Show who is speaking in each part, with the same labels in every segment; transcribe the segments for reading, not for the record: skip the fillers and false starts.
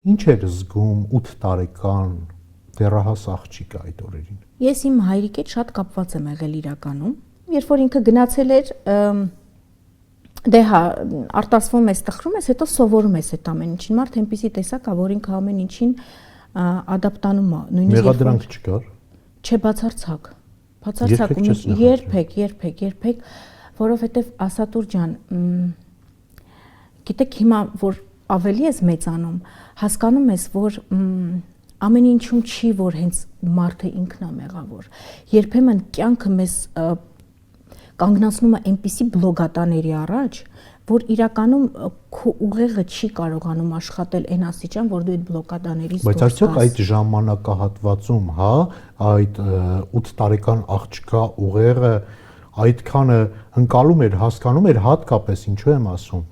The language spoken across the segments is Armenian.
Speaker 1: Ինչ էր զգում 8 տարեկան դեռահաս աղջիկ այդ օրերին։
Speaker 2: Ես իմ հայրիկի հետ շատ կապված եմ եղել իրականում, երբ որ ինքը գնացել էր դե հա արտասվում ես, տխրում ես, հետո սովորում ես այդ ամեն ինչին։ Մարդ այնպեսի տեսակ է, որ ինքը ամեն ինչին ադապտանում է, նույնիսկ
Speaker 1: մեղադրանք չկար։
Speaker 2: Չէ, բացարձակում երբեք, որովհետև Ասատուր ջան, գիտեք հիմա որ ավելի ես մեծանում, հասկանում ես, որ ամեն ինչում չի, որ հենց մարդը ինքն է մեղավոր։ Երբեմն կյանքը մեզ կանգնացնում է այնպիսի բլոգատաների առաջ, որ իրականում քո ուղեղը չի կարողանում աշխատել այն աստիճան, որ դու այդ բլոգատաներից
Speaker 1: դուրս գաս։ Բայց արդյոք այդ ժամանակահատվածում, հա, այդ 8 տարեկան աղջկա ուղեղը այդքանը ընկալում էր, հասկանում էր հատկապես, ինչու եմ ասում,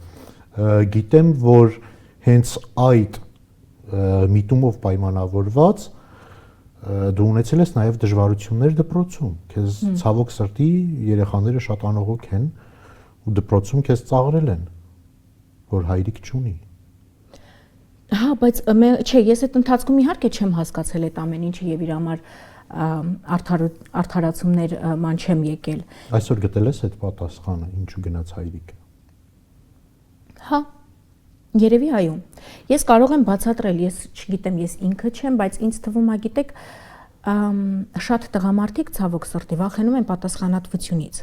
Speaker 1: գիտեմ, որ հենց այդ միտումով պայմանավորված դու ունեցել ես նաև դժվարություններ դպրոցում, քեզ ցավոք սրտի երեխաները շատ անողոք են ու դպրոցում քեզ ծաղրել են, որ հայրիկ չունի։
Speaker 2: Հա, բայց չէ, ես այդ ընթացքում իհարկե չեմ հասկացել այդ ամեն ինչը եւ իր համար արդարացումներ ման չեմ եկել։
Speaker 1: Այսօր գտել ես այդ պատասխանը, ինչու գնաց հայրիկը։
Speaker 2: Հա, երևի այո։ Ես կարող եմ բացատրել, ես չգիտեմ, ես ինքը չեմ, բայց ինձ թվում է, գիտեք, շատ տղամարդիկ ցավոք սրտի վախենում են պատասխանատվությունից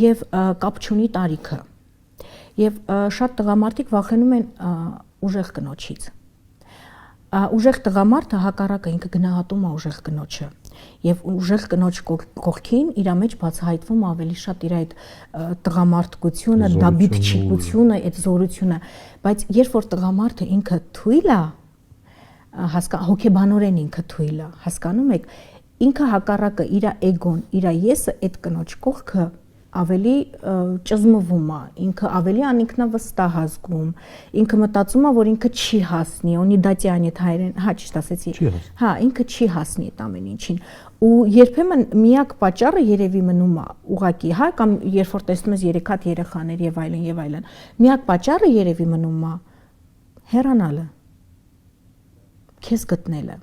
Speaker 2: եւ կապ չունի տարիքը։ Եվ շատ տղամարդիկ վախենում են ուժեղ կնոջից։ Ուժեղ տղամարդը հակառակը ինքը գնահատում է ուժեղ կնոջը եւ ուժեղ կնոջ կողքին իր մեջ բացահայտվում ավելի շատ իր այդ տղամարդկությունը, դաբիթչիկությունը, այդ զորությունը, բայց երբ որ տղամարդը ինքը թույլ է, հոգեբանորեն ինքը թույլ է, հասկանում եք, ինքը հակառակը իր էգոն, իր եսը այդ կնոջ կողքը ավելի ճզմվում է, ինքը ավելի անինքնավստահ ազգում, ինքը մտածում է, որ ինքը չի հասնի, ունի դատյանիդ հայերեն, հա, ճիշտ ասեցի, հա, ինքը չի հասնի այդ ամեն ինչին, ու երբեմն միակ պատճառը երևի մնում է ուղակի, հա, կամ երբ որ տեսնում ես 3 հատ երեխաներ եւ այլն, միակ պատճառը երևի մնում է հեռանալը, քեզ գտնելը,